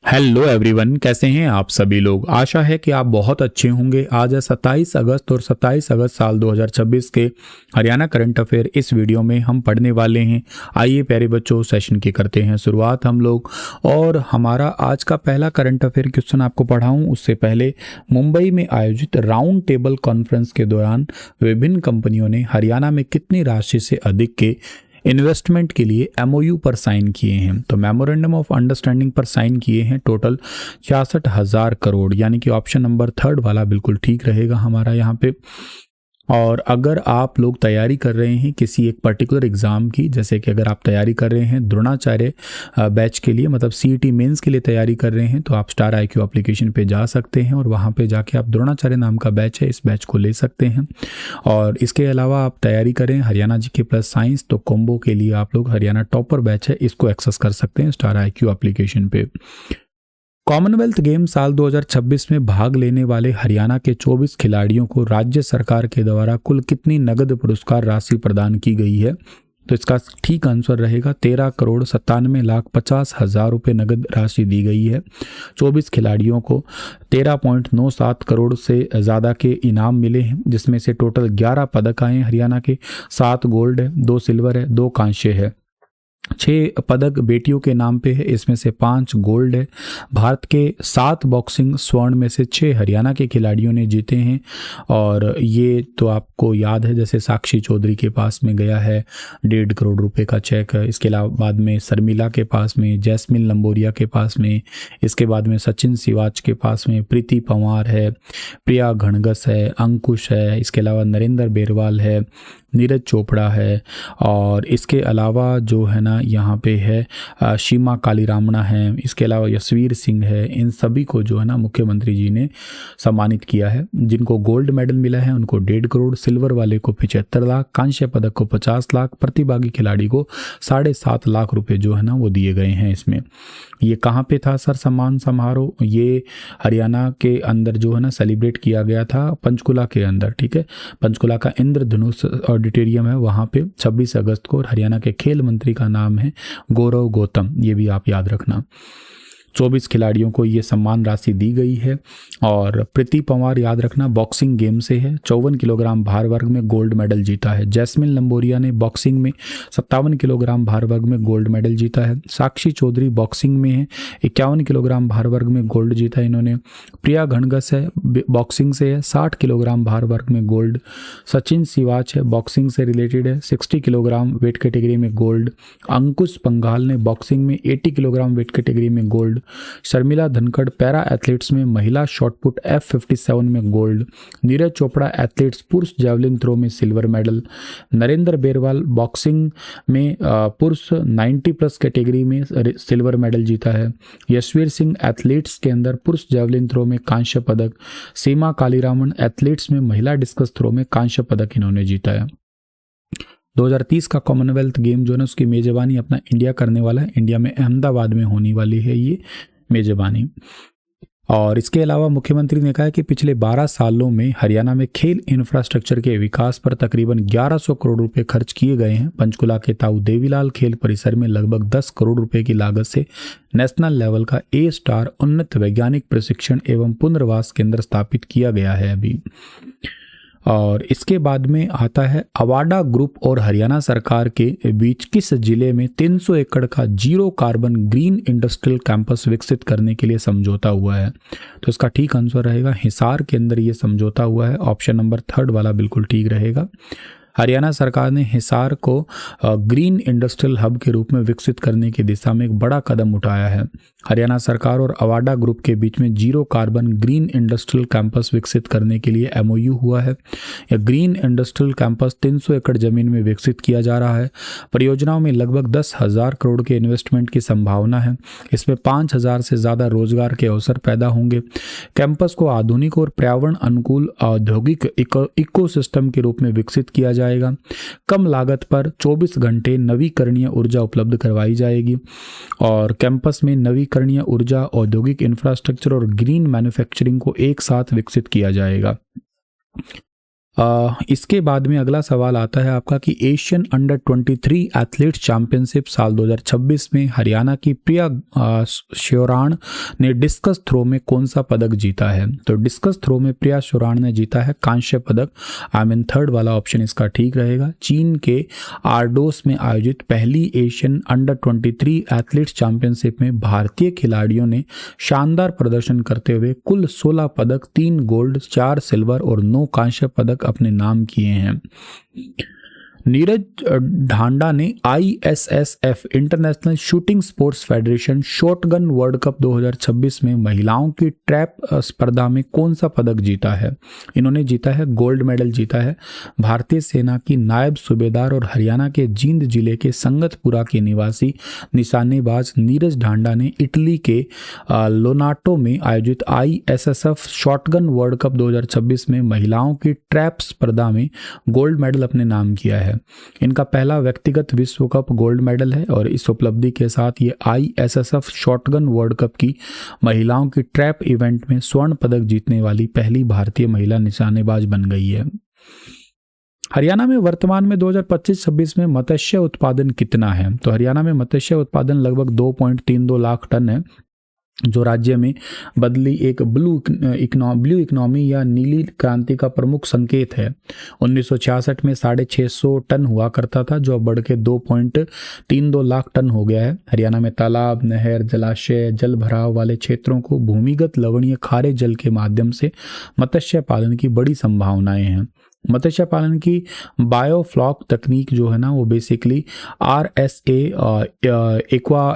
Hello everyone, कैसे हैं आप सभी लोग। आशा है कि आप बहुत अच्छे होंगे। आज है 27 अगस्त और 27 अगस्त साल 2026 के हरियाणा करंट अफेयर इस वीडियो में हम पढ़ने वाले हैं। आइए प्यारे बच्चों, सेशन की करते हैं शुरुआत हम लोग। और हमारा आज का पहला करंट अफेयर क्वेश्चन आपको पढ़ाऊं उससे पहले मुंबई में आयोजित राउंड टेबल कॉन्फ्रेंस के दौरान विभिन्न कंपनियों ने हरियाणा में कितनी राशि से अधिक के इन्वेस्टमेंट के लिए एमओयू पर साइन किए हैं। तो मेमोरेंडम ऑफ अंडरस्टैंडिंग पर साइन किए हैं टोटल 66,000 करोड़, यानी कि ऑप्शन नंबर थर्ड वाला बिल्कुल ठीक रहेगा हमारा यहाँ पे। और अगर आप लोग तैयारी कर रहे हैं किसी एक पर्टिकुलर एग्ज़ाम की, जैसे कि अगर आप तैयारी कर रहे हैं द्रोणाचार्य बैच के लिए, मतलब सीईटी मेंस के लिए तैयारी कर रहे हैं, तो आप स्टार IQ एप्लीकेशन पे जा सकते हैं और वहाँ पे जाके आप द्रोणाचार्य नाम का बैच है, इस बैच को ले सकते हैं। और इसके अलावा आप तैयारी करें हरियाणा GK प्लस साइंस, तो कॉम्बो के लिए आप लोग हरियाणा टॉपर बैच है, इसको एक्सेस कर सकते हैं स्टार IQ एप्लीकेशन पे। कॉमनवेल्थ गेम साल 2026 में भाग लेने वाले हरियाणा के 24 खिलाड़ियों को राज्य सरकार के द्वारा कुल कितनी नगद पुरस्कार राशि प्रदान की गई है। तो इसका ठीक आंसर रहेगा 13,97,50,000 रुपये नगद राशि दी गई है। 24 खिलाड़ियों को 13.97 करोड़ से ज़्यादा के इनाम मिले हैं, जिसमें से टोटल 11 पदक आए हैं हरियाणा के। 7 गोल्ड है, 2 सिल्वर है, 2 कांस्य है। 6 पदक बेटियों के नाम पे है, इसमें से 5 गोल्ड है। भारत के 7 बॉक्सिंग स्वर्ण में से 6 हरियाणा के खिलाड़ियों ने जीते हैं। और ये तो आपको याद है, जैसे साक्षी चौधरी के पास में गया है 1.5 करोड़ रुपए का चेक है। इसके अलावा बाद में शर्मिला के पास में, जैस्मिन लंबोरिया के पास में, इसके बाद में सचिन सिवाच के पास में, प्रीति पंवार है, प्रिया घणगस है, अंकुश है, इसके अलावा नरेंद्र बेरवाल है, नीरज चोपड़ा है। और इसके अलावा जो है ना यहाँ पे है सीमा कालीरामणा है, इसके अलावा यशवीर सिंह है। इन सभी को जो है ना मुख्यमंत्री जी ने सम्मानित किया है। जिनको गोल्ड मेडल मिला है उनको 1.5 करोड़, सिल्वर वाले को 75 लाख, कांस्य पदक को 50 लाख, प्रतिभागी खिलाड़ी को 7.5 लाख रुपए जो है ना वो दिए गए हैं इसमें। ये कहाँ पे था सर सम्मान समारोह? ये हरियाणा के अंदर जो है ना सेलिब्रेट किया गया था, पंचकुला के अंदर। ठीक है, पंचकुला का इंद्रधनुष ऑडिटोरियम है, वहाँ पे 26 अगस्त को। और हरियाणा के खेल मंत्री का नाम है गौरव गौतम, ये भी आप याद रखना। 24 खिलाड़ियों को ये सम्मान राशि दी गई है। और प्रीति पंवार याद रखना बॉक्सिंग गेम से है, 54 किलोग्राम भार वर्ग में गोल्ड मेडल जीता है। जैस्मिन लंबोरिया ने बॉक्सिंग में 57 किलोग्राम भार वर्ग में गोल्ड मेडल जीता है। साक्षी चौधरी बॉक्सिंग में है, 51 किलोग्राम भार वर्ग में गोल्ड जीता है इन्होंने। प्रिया घणगस है, बॉक्सिंग से है, 60 किलोग्राम भार वर्ग में गोल्ड। सचिन सिवाच है, बॉक्सिंग से रिलेटेड है, 60 किलोग्राम वेट कैटेगरी में गोल्ड। अंकुश पंघाल ने बॉक्सिंग में 80 किलोग्राम वेट कैटेगरी में gold. Sharmila Dhankhar para athletes में महिला शॉटपुट F57 में गोल्ड। नीरज चोपड़ा एथलीट्स पुरुष जैवलिन थ्रो में silver medal. Narendra Berwal boxing में पुरुष 90 प्लस कैटेगरी में सिल्वर मेडल जीता है। यशवीर सिंह एथलीट्स के अंदर पुरुष जैवलिन थ्रो में कांस्य पदक। सीमा कालीरामन एथलीट्स में महिला डिस्कस थ्रो में कांस्य पदक इन्होंने जीता है। 2030 का कॉमनवेल्थ गेम जो है ना उसकी मेजबानी अपना इंडिया करने वाला है। इंडिया में अहमदाबाद में होने वाली है ये मेजबानी। और इसके अलावा मुख्यमंत्री ने कहा कि पिछले 12 सालों में हरियाणा में खेल इंफ्रास्ट्रक्चर के विकास पर तकरीबन 1100 करोड़ रुपए खर्च किए गए हैं। पंचकुला के ताऊ देवीलाल खेल परिसर में लगभग 10 करोड़ रुपए की लागत से नेशनल लेवल का A* उन्नत वैज्ञानिक प्रशिक्षण एवं पुनर्वास केंद्र स्थापित किया गया है अभी। और इसके बाद में आता है अवाडा ग्रुप और हरियाणा सरकार के बीच किस जिले में 300 एकड़ का zero carbon green industrial campus विकसित करने के लिए समझौता हुआ है। तो इसका ठीक आंसर रहेगा हिसार के अंदर ये समझौता हुआ है। ऑप्शन नंबर थर्ड वाला बिल्कुल ठीक रहेगा। हरियाणा सरकार ने हिसार को ग्रीन इंडस्ट्रियल हब के रूप में विकसित करने की दिशा में एक बड़ा कदम उठाया है। हरियाणा सरकार और अवाडा ग्रुप के बीच में zero carbon green industrial campus विकसित करने के लिए MOU हुआ है। यह ग्रीन इंडस्ट्रियल कैंपस 300 एकड़ जमीन में विकसित किया जा रहा है। परियोजनाओं में लगभग 10,000 करोड़ के इन्वेस्टमेंट की संभावना है। इसमें 5,000 से ज़्यादा रोजगार के अवसर पैदा होंगे। कैंपस को आधुनिक और पर्यावरण अनुकूल औद्योगिक इकोसिस्टम के रूप में विकसित किया जाएगा। कम लागत पर 24 घंटे नवीकरणीय ऊर्जा उपलब्ध करवाई जाएगी। और कैंपस में नवीकरणीय ऊर्जा, औद्योगिक इंफ्रास्ट्रक्चर और ग्रीन मैन्युफैक्चरिंग को एक साथ विकसित किया जाएगा। इसके बाद में अगला सवाल आता है आपका कि एशियन अंडर 23 एथलीट चैंपियनशिप साल 2026 में हरियाणा की प्रिया श्योराण ने डिस्कस थ्रो में कौन सा पदक जीता है? तो डिस्कस थ्रो में प्रिया श्योराण ने जीता है कांस्य पदक। थर्ड वाला ऑप्शन इसका ठीक रहेगा। चीन के आर्डोस में आयोजित पहली एशियन अंडर 23 एथलीट चैंपियनशिप में भारतीय खिलाड़ियों ने शानदार प्रदर्शन करते हुए कुल 16 पदक, 3 गोल्ड, 4 सिल्वर और 9 कांस्य पदक अपने नाम किए हैं। नीरज ढांडा ने ISSF international shooting sports federation shotgun world cup 2026 में महिलाओं की ट्रैप स्पर्धा में कौन सा पदक जीता है? इन्होंने जीता है गोल्ड मेडल जीता है। भारतीय सेना की नायब सूबेदार और हरियाणा के जींद जिले के संगतपुरा के निवासी निशानेबाज नीरज ढांडा ने इटली के लोनाटो में आयोजित ISSF शॉटगन वर्ल्ड कप 2026 में महिलाओं की ट्रैप स्पर्धा में गोल्ड मेडल अपने नाम किया है। इनका पहला व्यक्तिगत विश्व कप गोल्ड मेडल है और इस उपलब्धि के साथ ये ISSF शॉटगन वर्ल्ड कप की महिलाओं की ट्रैप इवेंट में स्वर्ण पदक जीतने वाली पहली भारतीय महिला निशानेबाज बन गई है। हरियाणा में वर्तमान में 2025-26 में मत्स्य उत्पादन कितना है? तो हरियाणा में मत्स्य उत्पादन लगभग 2.32 लाख टन है, जो राज्य में बदली एक ब्लू इकोनॉमी या नीली क्रांति का प्रमुख संकेत है। 1966 में 650 टन हुआ करता था, जो अब बढ़ के 2.32 लाख टन हो गया है। हरियाणा में तालाब, नहर, जलाशय, जल भराव वाले क्षेत्रों को भूमिगत लवणीय खारे जल के माध्यम से मत्स्य पालन की बड़ी संभावनाएं हैं। मत्स्य पालन की बायोफ्लॉक तकनीक जो है ना, वो बेसिकली RSA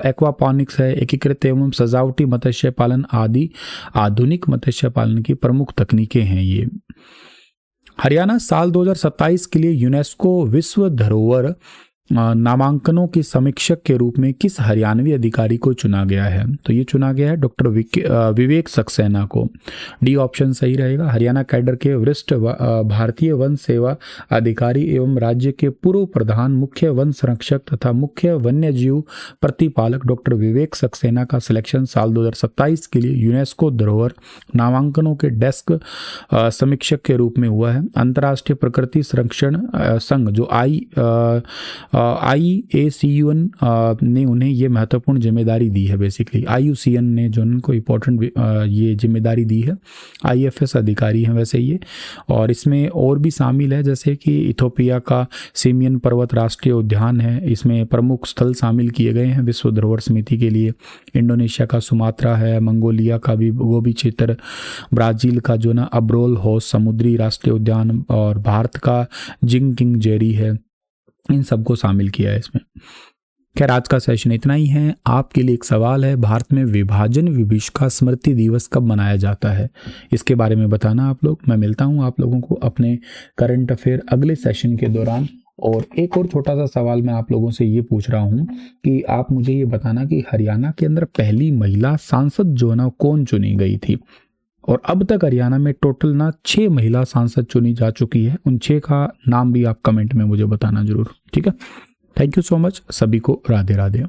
एक्वापॉनिक्स है। एकीकृत एवं सजावटी मत्स्य पालन आदि आधुनिक मत्स्य पालन की प्रमुख तकनीकें हैं ये। हरियाणा साल 2027 के लिए यूनेस्को विश्व धरोहर नामांकनों की समीक्षक के रूप में किस हरियाणवी अधिकारी को चुना गया है? तो ये चुना गया है डॉक्टर विवेक सक्सेना को। डी ऑप्शन सही रहेगा। हरियाणा कैडर के वरिष्ठ भारतीय वन सेवा अधिकारी एवं राज्य के पूर्व प्रधान मुख्य वन संरक्षक तथा मुख्य वन्य जीव प्रतिपालक डॉक्टर विवेक सक्सेना का सिलेक्शन साल 2027 के लिए यूनेस्को धरोहर नामांकनों के डेस्क समीक्षक के रूप में हुआ है। अंतर्राष्ट्रीय प्रकृति संरक्षण संघ जो IUCN ने उन्हें ये महत्वपूर्ण जिम्मेदारी दी है। बेसिकली IUCN ने जो उनको इम्पोर्टेंट ये जिम्मेदारी दी है। IFS अधिकारी हैं वैसे ये, और इसमें और भी शामिल है जैसे कि इथोपिया का सिमियन पर्वत राष्ट्रीय उद्यान है, इसमें प्रमुख स्थल शामिल किए गए हैं विश्व धरोहर समिति के लिए। इंडोनेशिया का सुमात्रा है, मंगोलिया का भी गोबी क्षेत्र, ब्राज़ील का जो ना अब्रोल होस समुद्री राष्ट्रीय उद्यान, और भारत का जिंगकिंग जेरी है। इन सबको शामिल किया है इसमें। खैर, आज का सेशन इतना ही है। आपके लिए एक सवाल है, भारत में विभाजन विभीषिका स्मृति दिवस कब मनाया जाता है? इसके बारे में बताना आप लोग। मैं मिलता हूं आप लोगों को अपने करंट अफेयर अगले सेशन के दौरान। और एक और छोटा सा सवाल मैं आप लोगों से ये पूछ रहा हूं कि आप मुझे ये बताना कि हरियाणा के अंदर पहली महिला सांसद जो है ना कौन चुनी गई थी? और अब तक हरियाणा में टोटल ना 6 महिला सांसद चुनी जा चुकी है। उन 6 का नाम भी आप कमेंट में मुझे बताना जरूर, ठीक है। थैंक यू सो मच, सभी को राधे राधे।